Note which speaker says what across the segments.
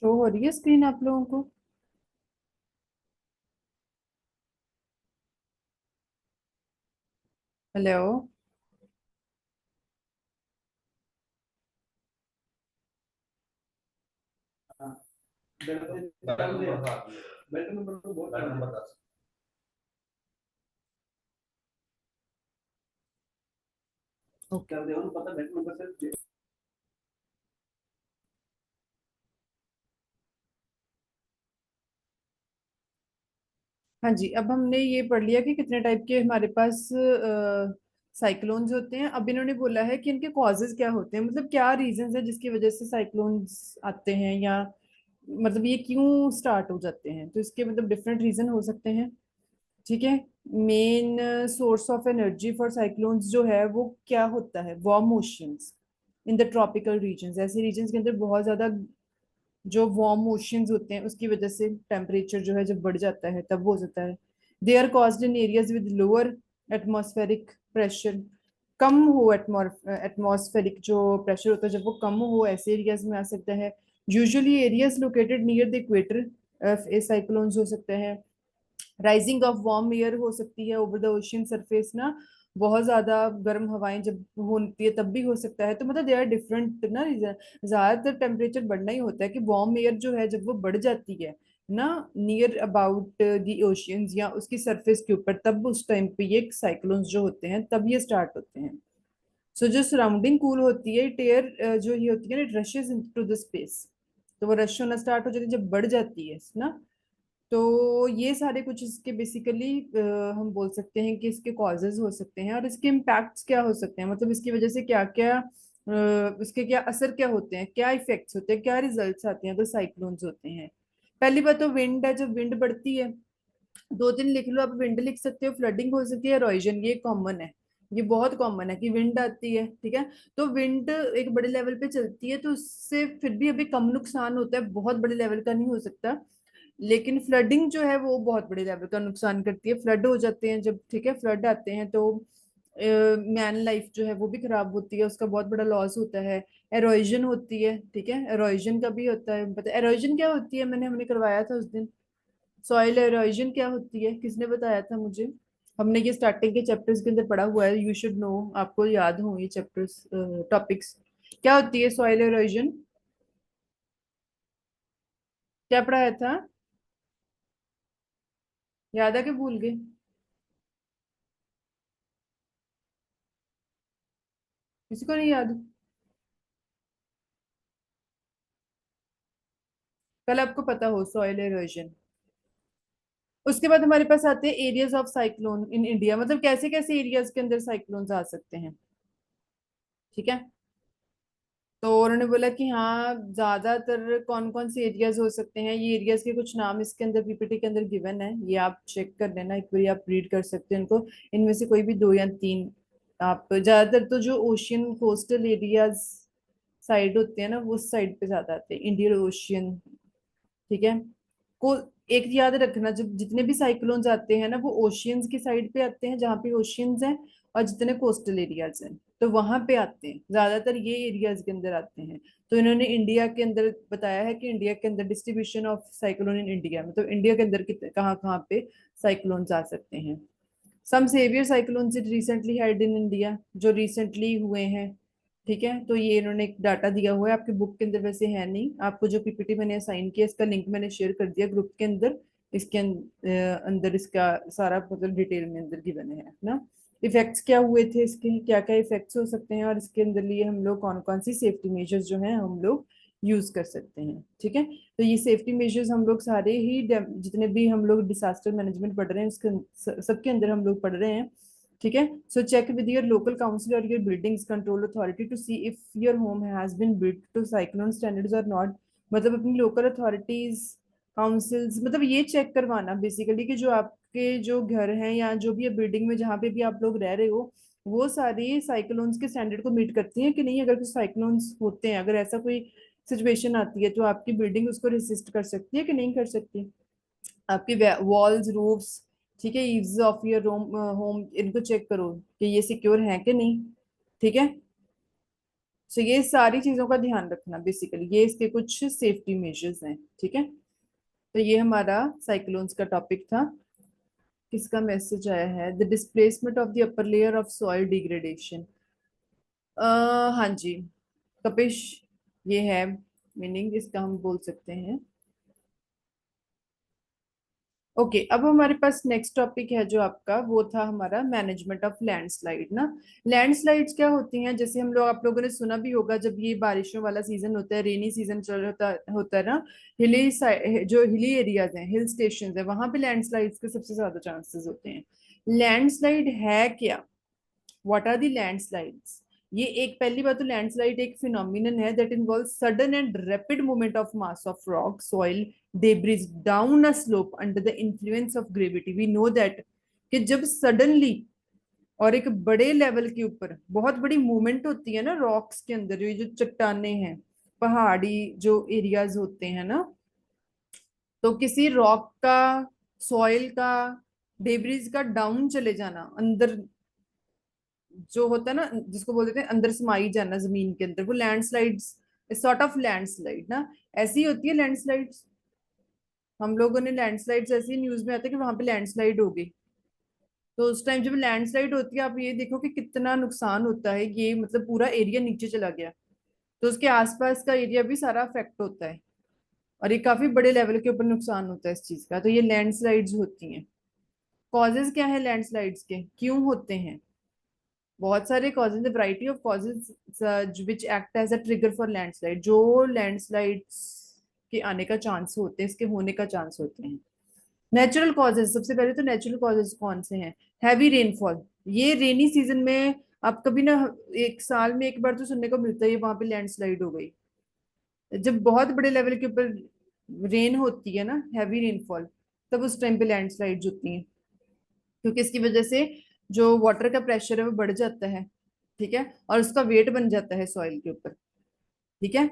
Speaker 1: Show हो रही है स्क्रीन आप लोगों को? हेलो। ओके। हाँ जी, अब हमने ये पढ़ लिया कि कितने टाइप के हमारे पास साइक्लोन्स होते हैं। अब इन्होंने बोला है कि इनके कॉजेज क्या होते हैं, मतलब क्या रीजंस है जिसकी वजह से साइक्लोन्स आते हैं, या मतलब ये क्यों स्टार्ट हो जाते हैं। तो इसके मतलब डिफरेंट रीजन हो सकते हैं। ठीक है। Main source of energy for cyclones जो है वो क्या होता है, warm oceans in the tropical regions. ऐसे रीजन्स के अंदर बहुत ज्यादा जो वार्म ओशियंस होते हैं उसकी वजह से टेम्परेचर जो है जब बढ़ जाता है तब वो हो जाता है। They are caused in areas with lower atmospheric pressure. कम हो एटमॉस्फेरिक जो प्रेशर होता है जब वो कम हो ऐसे एरियाज में आ सकता है। Usually areas located near the equator A cyclones हो सकते हैं। राइजिंग ऑफ वार्म एयर हो सकती है ओवर द ओशियन सरफेस ना। बहुत ज्यादा गर्म हवाएं जब होती है तब भी हो सकता है। तो मतलब दे आर डिफरेंट ना रीजन। ज्यादातर टेम्परेचर बढ़ना ही होता है कि वार्म एयर जो है जब वो बढ़ जाती है ना नियर अबाउट द ओशियंस या उसकी सरफेस के ऊपर, तब उस टाइम पे ये साइक्लोन्स जो होते हैं तब ये स्टार्ट होते हैं। सो जो सराउंडिंग कूल होती है टेयर जो ये होती है ना, it rushes into the space. तो वो रश होना स्टार्ट हो जाती है जब बढ़ जाती है ना। तो ये सारे कुछ इसके बेसिकली हम बोल सकते हैं कि इसके कॉजेज हो सकते हैं और इसके इम्पैक्ट्स क्या हो सकते हैं, मतलब इसकी वजह से क्या क्या इसके क्या असर क्या होते हैं, क्या इफेक्ट्स होते हैं, क्या रिजल्ट्स आते हैं अगर साइक्लोन्स होते हैं। पहली बात तो विंड है, जब विंड बढ़ती है दो तीन लिख लो आप। विंड लिख सकते हो, फ्लडिंग हो सकती है, इरोजन, ये कॉमन है। ये बहुत कॉमन है कि विंड आती है, ठीक है। तो विंड एक बड़े लेवल पे चलती है तो उससे फिर भी अभी कम नुकसान होता है, बहुत बड़े लेवल का नहीं हो सकता। लेकिन फ्लडिंग जो है वो बहुत बड़े लेवल का नुकसान करती है। फ्लड हो जाते हैं जब, ठीक है, फ्लड आते हैं तो मैन लाइफ जो है वो भी खराब होती है, उसका बहुत बड़ा लॉस होता है। एरोजन होती है, ठीक है, एरोजन का भी होता है। पता एरोजन क्या होती है? मैंने हमने करवाया था उस दिन। सॉइल एरोजन क्या होती है, किसने बताया था मुझे? हमने ये स्टार्टिंग के चैप्टर्स के अंदर पढ़ा हुआ है, यू शुड नो, आपको याद हो ये चैप्टर्स, टॉपिक्स। क्या होती है सॉइल एरोजन? क्या पढ़ाया था? याद है कि भूल गए? किसी को नहीं याद? कल आपको पता हो सॉइल एरोजन। उसके बाद हमारे पास आते हैं areas of cyclone in India, मतलब कैसे कैसे एरियाज के अंदर साइक्लोन्स आ सकते हैं। ठीक है। तो उन्होंने बोला कि हाँ ज्यादातर कौन कौन से एरियाज हो सकते हैं, ये एरियाज के कुछ नाम इसके अंदर पीपीटी के अंदर गिवन है, ये आप चेक कर लेना एक बार, आप रीड कर सकते हैं इनको। इनमें से कोई भी दो या तीन आप, ज्यादातर तो जो ओशियन कोस्टल एरियाज साइड होते हैं ना वो उस साइड पे ज्यादा आते हैं, इंडियन ओशियन। ठीक है। को एक याद रखना, जब जितने भी साइक्लोन्स आते हैं ना वो ओशियंस की साइड पे आते हैं जहाँ पे ओशियंस हैं, और जितने कोस्टल एरियाज हैं तो वहां पे आते हैं, ज्यादातर ये एरियाज के अंदर आते हैं। तो इन्होंने इंडिया के अंदर बताया है कि इंडिया के अंदर distribution of cyclone in India, मतलब इंडिया के अंदर कहाँ कहाँ पे साइक्लोन्स आ सकते हैं। Some severe cyclones it recently had in India, जो रिसेंटली हुए हैं। ठीक है। तो ये इन्होंने एक डाटा दिया हुआ है, आपके बुक के अंदर वैसे है नहीं, आपको जो पीपीटी मैंने असाइन किया इसका लिंक मैंने शेयर कर दिया ग्रुप के अंदर। इसके अंदर इसका सारा मतलब डिटेल में अंदर गिवन है ना। इफेक्ट्स क्या हुए थे इसके, क्या क्या इफेक्ट्स हो सकते हैं, और इसके अंदर लिए हम लोग कौन कौन सी सेफ्टी मेजर्स जो हैं हम लोग यूज कर सकते हैं। ठीक है। तो ये सेफ्टी मेजर्स हम लोग सारे ही जितने भी हम लोग डिसास्टर मैनेजमेंट पढ़ रहे हैं उसके सबके अंदर हम लोग पढ़ रहे हैं। ठीक है। So check with your local council or your buildings control authority to see if your home has been built to cyclone standards or not. मतलब अपनी लोकल अथॉरिटीज, काउंसिल्स, मतलब ये चेक करवाना बेसिकली कि जो आपके जो घर हैं या जो भी बिल्डिंग में जहाँ पे भी आप लोग रह रहे हो वो सारी साइक्लोन्स के स्टैंडर्ड को मीट करती हैं कि नहीं। अगर कुछ साइक्लोन्स होते हैं, अगर ऐसा कोई सिचुएशन आती है तो आपकी बिल्डिंग उसको रेसिस्ट कर सकती है कि नहीं कर सकती। आपकी वॉल्स, रूफ्स, ठीक है, ईव्स ऑफ योर होम, इनको चेक करो कि ये सिक्योर है कि नहीं। ठीक है। सो ये सारी चीजों का ध्यान रखना, बेसिकली ये इसके कुछ सेफ्टी मेजर्स हैं, ठीक है। तो ये हमारा साइक्लोन्स का टॉपिक था। किसका मैसेज आया है? The displacement of the upper layer of soil degradation. हाँ जी, कपिश, ये है मीनिंग इसका, हम बोल सकते हैं। ओके, अब हमारे पास नेक्स्ट टॉपिक है जो आपका वो था हमारा मैनेजमेंट ऑफ लैंडस्लाइड ना। लैंडस्लाइड्स क्या होती हैं? जैसे हम लोग, आप लोगों ने सुना भी होगा, जब ये बारिशों वाला सीजन होता है, रेनी सीजन चल होता है ना, हिली जो हिली एरियाज हैं, हिल स्टेशन है, वहां पे लैंडस्लाइड्स के सबसे ज्यादा चांसेस होते हैं। लैंडस्लाइड है क्या? What are the landslides? ये एक, पहली बात तो लैंडस्लाइड एक फिनोमिनन है that involve sudden and rapid movement of mass of rock soil debris down a slope under the influence of gravity. We know that कि जब सडनली और एक बड़े लेवल के ऊपर बहुत बड़ी मूवमेंट होती है ना रॉक्स के अंदर, ये जो चट्टाने हैं, पहाड़ी जो एरियाज होते हैं ना, तो किसी रॉक का, सॉइल का, डेब्रिज का डाउन चले जाना अंदर, जो होता है ना जिसको बोल देते हैं अंदर समाई जाना जमीन के अंदर, वो लैंडस्लाइड्स, सॉर्ट ऑफ लैंडस्लाइड ना, ऐसी होती है लैंडस्लाइड्स। हम लोगों ने लैंडस्लाइड्स ऐसी न्यूज में आता है कि वहां पे लैंडस्लाइड हो गई। तो उस टाइम जब लैंडस्लाइड होती है, आप ये देखो कि कितना नुकसान होता है, ये मतलब पूरा एरिया नीचे चला गया, तो उसके आसपास का एरिया भी सारा अफेक्ट होता है, और ये काफी बड़े लेवल के ऊपर नुकसान होता है इस चीज का। तो ये लैंडस्लाइड्स होती हैं। कॉजेज क्या है लैंडस्लाइड्स के, क्यों होते हैं? बहुत सारे causes, variety of causes which act as a trigger for landslide, जो लैंडस्लाइड्स के आने का चांस होते हैं, इसके होने का चांस होते हैं। नेचुरल कॉजेज, सबसे पहले तो नेचुरल कॉजेज कौन से हैं? हैवी रेनफॉल, ये रेनी सीजन में आप कभी ना, एक साल में एक बार तो सुनने को मिलता है वहां पे लैंडस्लाइड हो गई। जब बहुत बड़े लेवल के ऊपर रेन होती है ना, हैवी रेनफॉल, तब उस टाइम पे लैंडस्लाइड्स होती हैं, क्योंकि इसकी वजह से जो वाटर का प्रेशर है वो बढ़ जाता है, ठीक है, और उसका वेट बन जाता है सॉइल के ऊपर, ठीक है।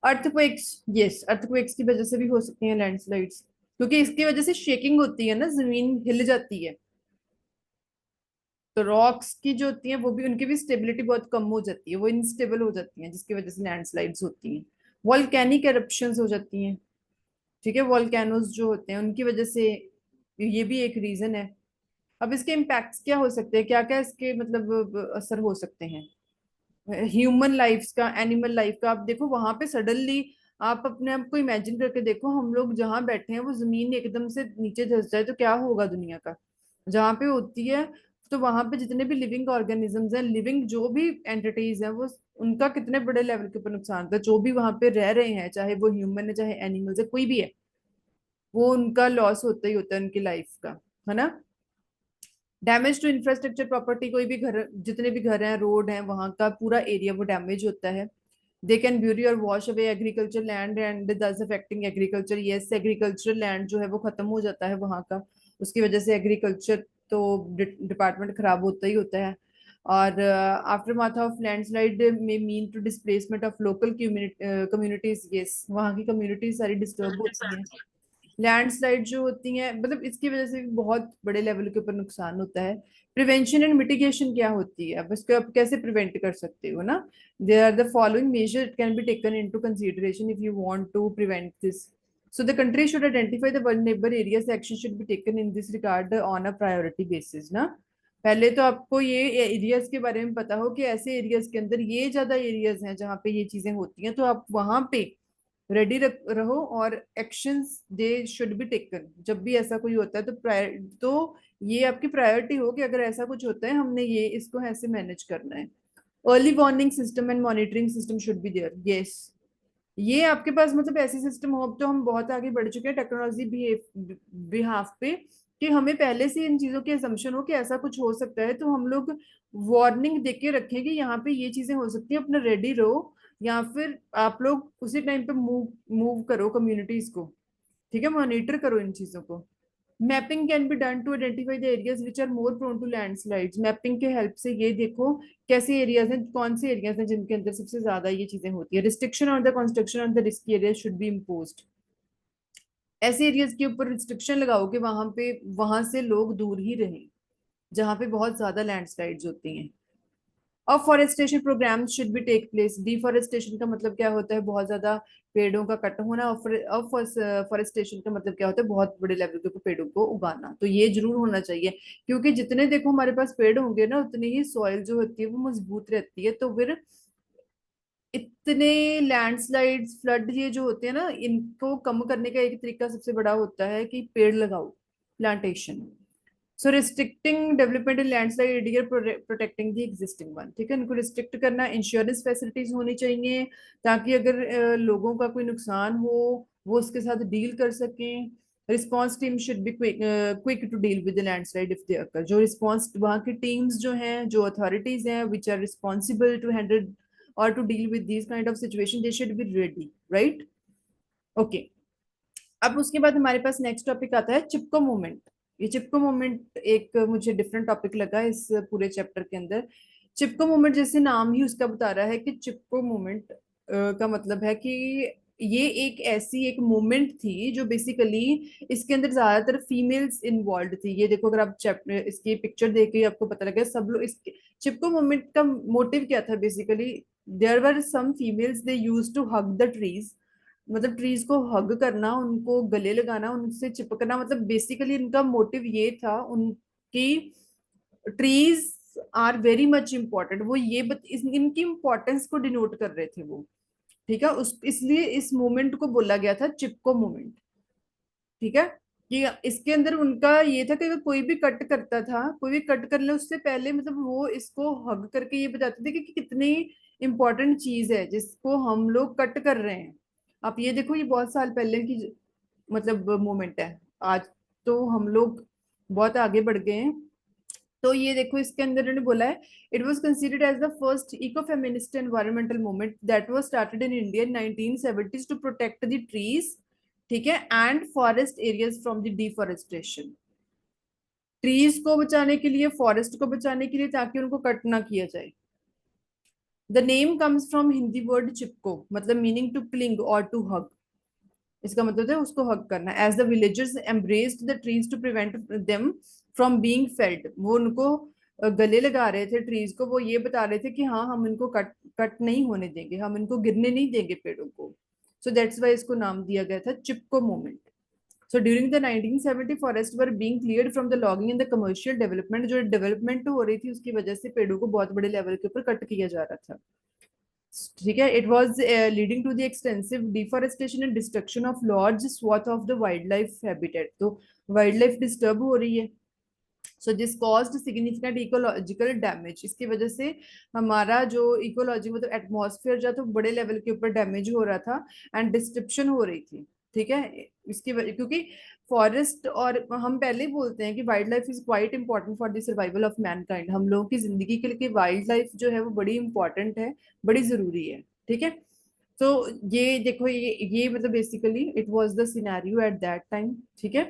Speaker 1: अर्थक्वेक्स, यस, अर्थक्वेक्स की वजह से भी हो सकती हैं लैंडस्लाइड्स, क्योंकि इसकी वजह से शेकिंग होती है ना, जमीन हिल जाती है, तो रॉक्स की जो होती हैं वो भी, उनकी भी स्टेबिलिटी बहुत कम हो जाती है, वो इनस्टेबल हो जाती हैं, जिसकी वजह से लैंडस्लाइड्स होती हैं। वॉल्केनिक एरप्शंस हो जाती हैं, ठीक है, वॉल्केनोज जो होते हैं उनकी वजह से, ये भी एक रीजन है। अब इसके इम्पैक्ट्स क्या हो सकते हैं, क्या क्या इसके मतलब असर हो सकते हैं ह्यूमन लाइफ का, एनिमल लाइफ का? आप देखो वहां पे सडनली, आप अपने आप को इमेजिन करके देखो, हम लोग जहाँ बैठे हैं वो जमीन एकदम से नीचे धंस जाए तो क्या होगा दुनिया का, जहाँ पे होती है। तो वहां पे जितने भी लिविंग ऑर्गेनिजम्स हैं, लिविंग जो भी एंटिटीज हैं, वो उनका कितने बड़े लेवल के ऊपर नुकसान होता है, जो भी वहां पे रह रहे हैं, चाहे वो ह्यूमन है चाहे एनिमल्स है, कोई भी है, वो उनका लॉस होता ही होता है उनकी लाइफ का, है ना। डैमेज टू इंफ्रास्ट्रक्चर प्रॉपर्टी, कोई भी घर, जितने भी घर हैं, रोड हैं, वहां का पूरा एरिया वो डैमेज होता है। They can bury or wash away agriculture land and thus affecting agriculture, yes, agriculture land जो है वो खत्म हो जाता है वहां का, उसकी वजह से एग्रीकल्चर तो डिपार्टमेंट खराब होता ही होता है। और आफ्टर माथ ऑफ लैंडस्लाइड में mean to displacement of local communities, yes, वहाँ की कम्युनिटीज सारी डिस्टर्ब होती हैं। लैंडस्लाइड जो होती हैं, मतलब इसकी वजह से भी बहुत बड़े लेवल के ऊपर नुकसान होता है। प्रिवेंशन एंड मिटिगेशन क्या होती है, अब इसको आप कैसे प्रिवेंट कर सकते हो ना? There are the following measure can be taken into consideration if you want to prevent this. So the country should identify the vulnerable areas. Action should be taken in this regard on a priority basis ना। पहले तो आपको ये areas के बारे में पता हो कि ऐसे एरियाज के अंदर ये ज्यादा एरियाज हैं जहाँ पे ये चीजें होती हैं, तो आप वहां पे रेडी रहो, और actions they should be taken जब भी ऐसा कोई होता है, तो तो ये आपकी प्रायोरिटी हो कि अगर ऐसा कुछ होता है, हमने ये इसको ऐसे मैनेज करना है। Early warning system and monitoring system should be there, yes, ये आपके पास मतलब ऐसे सिस्टम हो। अब तो हम बहुत आगे बढ़ चुके हैं टेक्नोलॉजी बिहाफ पे, कि हमें पहले से इन चीजों की असम्पशन हो कि ऐसा कुछ हो सकता है, तो हम लोग वार्निंग दे के रखें कि यहाँ पे ये चीजें हो सकती है, अपना रेडी रहो, या फिर आप लोग उसी टाइम पे मूव मूव करो कम्युनिटीज को, ठीक है, मॉनिटर करो इन चीजों को। Mapping can be done to identify the areas which are more prone to landslides, mapping के हेल्प से ये देखो कैसे एरियाज हैं, कौन से एरियाज हैं जिनके अंदर सबसे ज्यादा ये चीजें होती है। Restriction on the construction on the risky area should be imposed, ऐसे एरियाज के ऊपर रिस्ट्रिक्शन लगाओ कि वहां पे, वहां से लोग दूर ही रहें जहां पे बहुत ज्यादा लैंडस्लाइड्स होती हैं। Afforestation programme should be take place. Deforestation का मतलब क्या होता है, बहुत ज्यादा पेड़ों का कट होना। अफॉरेस्टेशन का मतलब क्या होता है, बहुत बड़े लेवल के ऊपर पेड़ों को उगाना। तो ये जरूर होना चाहिए, क्योंकि जितने देखो हमारे पास पेड़ होंगे ना, उतनी ही सॉइल जो होती है वो मजबूत रहती है। तो फिर इतने लैंडस्लाइड्स, फ्लड, ये जो होते हैं ना, इनको कम करने का एक तरीका सबसे बड़ा होता है कि पेड़ लगाओ, plantation. So restricting development in landslide area, protecting the existing one. ठीक है, इनको रिस्ट्रिक्ट करना। इंश्योरेंस फैसिलिटीज होनी चाहिए, ताकि अगर लोगों का कोई नुकसान हो वो उसके साथ डील कर सकें। Response team should be quick to deal with the landslide if they occur. जो रिस्पॉन्स, वहाँ की टीम्स जो हैं, जो अथॉरिटीज हैं which are responsible to handle or to deal with this kind of situation, they should be ready, right. Okay, अब उसके बाद हमारे पास नेक्स्ट टॉपिक आता है चिपको मूवमेंट। ये चिपको मूवमेंट एक मुझे डिफरेंट टॉपिक लगा इस पूरे चैप्टर के अंदर। चिपको मूवमेंट, जैसे नाम ही उसका बता रहा है कि चिपको मूवमेंट का मतलब है कि ये एक ऐसी एक मूवमेंट थी जो बेसिकली, इसके अंदर ज्यादातर फीमेल्स इन्वॉल्व थी। ये देखो, अगर आप चैप्टर इसकी पिक्चर देख के आपको पता लगे सब लोग इसके। चिपको मूवमेंट का मोटिव क्या था basically, there were some females, they used to hug the trees. मतलब ट्रीज को हग करना, उनको गले लगाना, उनसे चिपकना, मतलब बेसिकली इनका मोटिव ये था उनकी, trees are very much important. वो ये इनकी इम्पोर्टेंस को डिनोट कर रहे थे वो। ठीक है, उस इसलिए इस मूवमेंट को बोला गया था चिपको मूवमेंट। ठीक है, कि इसके अंदर उनका ये था कि अगर कोई भी कट करता था, कोई भी कट करने उससे पहले, मतलब वो इसको हग करके ये बताते थे कि कितनी इंपॉर्टेंट चीज है जिसको हम लोग कट कर रहे हैं। आप ये देखो, ये बहुत साल पहले की मतलब मोमेंट है। आज तो हम लोग बहुत आगे बढ़ गए हैं। तो ये देखो, इसके अंदर उन्होंने बोला है, it was considered as the first eco feminist environmental movement that was started in India in 1970s to protect the trees. ठीक है, and forest areas from the deforestation. Trees को बचाने के लिए, फॉरेस्ट को बचाने के लिए, ताकि उनको कट ना किया जाए। The name comes from Hindi word Chipko, मतलब meaning to cling or to hug. इसका मतलब है उसको हक करना। As the villagers embraced the trees to prevent them from being felled. वो उनको गले लगा रहे थे ट्रीज को, वो ये बता रहे थे कि हाँ, हम इनको कट कट नहीं होने देंगे, हम इनको गिरने नहीं देंगे पेड़ों को। सो दैट्स वाई इसको नाम दिया गया था Chipko movement. So during the 1970 forest were being cleared from the logging and the commercial development. जो डेवलपमेंट हो रही थी उसकी वजह से पेड़ों को बहुत बड़े लेवल के ऊपर कट किया जा रहा था। ठीक है, it was leading to the extensive deforestation and destruction of large swath of the wildlife habitat. तो वाइल्ड लाइफ डिस्टर्ब हो रही है। So this caused significant ecological damage. इसकी वजह से हमारा जो इकोलॉजी, मतलब एटमॉस्फेयर जो तो बड़े लेवल के ऊपर डैमेज हो रहा था, एंड डिस्क्रिप्शन हो रही थी। ठीक है, इसकी वजह, क्योंकि फॉरेस्ट, और हम पहले ही बोलते हैं कि wild life is quite important for the survival of Mankind. हम लोगों की जिंदगी के लिए वाइल्ड लाइफ जो है वो बड़ी इंपॉर्टेंट है, बड़ी जरूरी है। ठीक है, तो ये देखो, ये मतलब basically it was the scenario at that time. ठीक है,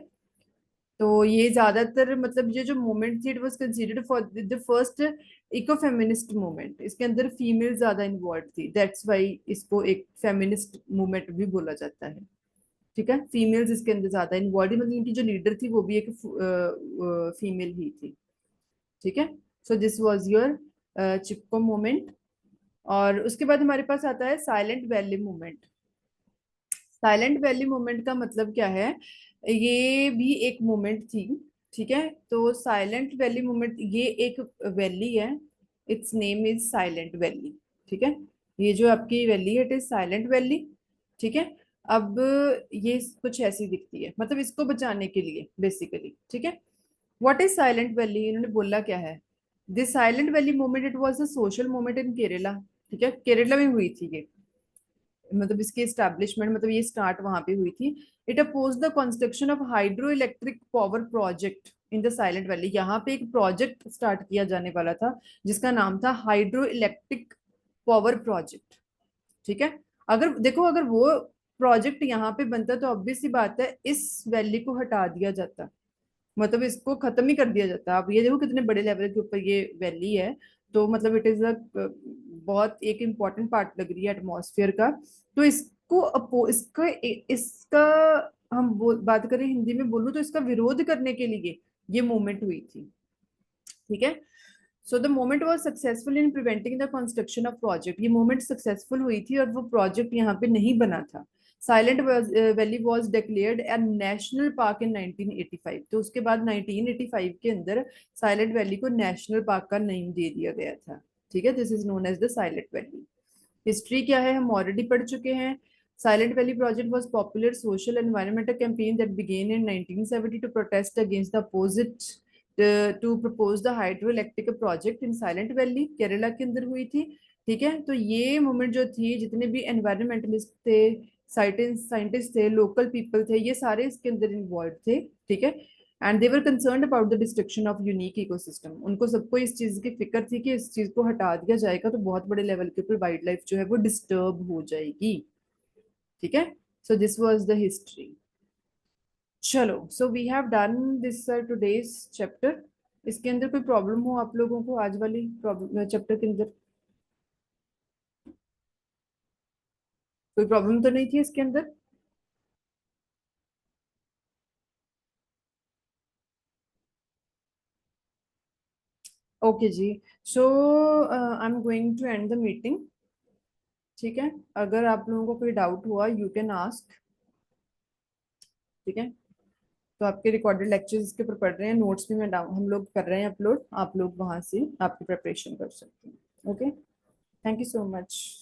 Speaker 1: तो ये ज्यादातर, मतलब ये जो मूवमेंट थी, it was considered for the first eco feminist movement. इसके अंदर फीमेल ज्यादा इन्वॉल्व थी, दैट्स वाई इसको एक फेमिनिस्ट मूवमेंट भी बोला जाता है। ठीक है, फीमेल्स इसके अंदर ज्यादा इन्वॉल्व, मतलब इनकी जो लीडर थी वो भी एक फीमेल ही थी। ठीक है, so this was your Chipko movement. और उसके बाद हमारे पास आता है silent valley movement. Silent valley movement का मतलब क्या है, ये भी एक मूवमेंट थी। ठीक है, तो साइलेंट वैली मूवमेंट, ये एक वैली है, it's name is silent valley. ठीक है, ये जो आपकी वैली है, इट इज साइलेंट वैली। ठीक है, अब ये कुछ ऐसी दिखती है, मतलब इसको बचाने के लिए बेसिकली। ठीक है, व्हाट इज साइलेंट वैली, इन्होंने बोला क्या है। This silent valley movement, it was a social movement in Kerala. ठीक है, केरला में हुई थी ये, मतलब इसकी एस्टैब्लिशमेंट, मतलब ये स्टार्ट वहां पे हुई थी। It oppose the construction of hydro electric power project in the Silent Valley. यहाँ पे एक प्रोजेक्ट स्टार्ट किया जाने वाला था जिसका नाम था हाइड्रो इलेक्ट्रिक पावर प्रोजेक्ट। ठीक है, अगर देखो, अगर वो प्रोजेक्ट यहाँ पे बनता तो ऑब्वियस सी बात है इस वैली को हटा दिया जाता, मतलब इसको खत्म ही कर दिया जाता। आप ये देखो कितने बड़े लेवल के ऊपर ये वैली है। तो मतलब इट इज अ बहुत एक इम्पॉर्टेंट पार्ट लग रही है एटमॉस्फेयर का। तो इसको इसका इसका हम बात करें हिंदी में बोलूँ तो इसका विरोध करने के लिए ये मूवमेंट हुई थी। ठीक है, so the movement was successful in preventing the construction of project. ये मूवमेंट सक्सेसफुल हुई थी और वो प्रोजेक्ट यहाँ पे नहीं बना था। Silent Valley was declared a national park in 1985। तो उसके बाद 1985 के अंदर साइलेंट वैली को नेशनल पार्क का नेम दे दिया गया था। ठीक है, this is known as the Silent Valley. History क्या है हम ऑलरेडी पढ़ चुके हैं। Silent Valley project was popular social environmental campaign that began in 1970 to protest against the opposite to propose the hydroelectric project in Silent Valley, Kerala के अंदर हुई थी। ठीक है, तो ये मूवमेंट जो थी, जितने भी एनवायरमेंटलिस्ट थे, साइंटिस्ट थे, लोकल पीपल थे, ये सारे इसके अंदर इन्वॉल्व थे। ठीक है, and they were concerned about the destruction of unique ecosystem. उनको सबको इस चीज की फिक्र थी कि इस चीज को हटा दिया जाएगा तो बहुत बड़े लेवल के ऊपर वाइल्ड लाइफ जो है वो डिस्टर्ब हो जाएगी। ठीक है, so this was the history. चलो, so we have done this today's chapter. इसके अंदर कोई प्रॉब्लम हो आप लोगों को आज वाली प्रॉब्लम चैप्टर के अंदर? कोई प्रॉब्लम तो नहीं थी इसके अंदर? ओके जी। So I am going to end the meeting. ठीक है, अगर आप लोगों को कोई डाउट हुआ यू कैन आस्क। ठीक है, तो आपके रिकॉर्डेड लेक्चर्स के ऊपर पढ़ रहे हैं, नोट्स भी मैं डाउन हम लोग कर रहे हैं अपलोड, आप लोग वहां से आपकी प्रिपरेशन कर सकते हैं। Okay, thank you so much.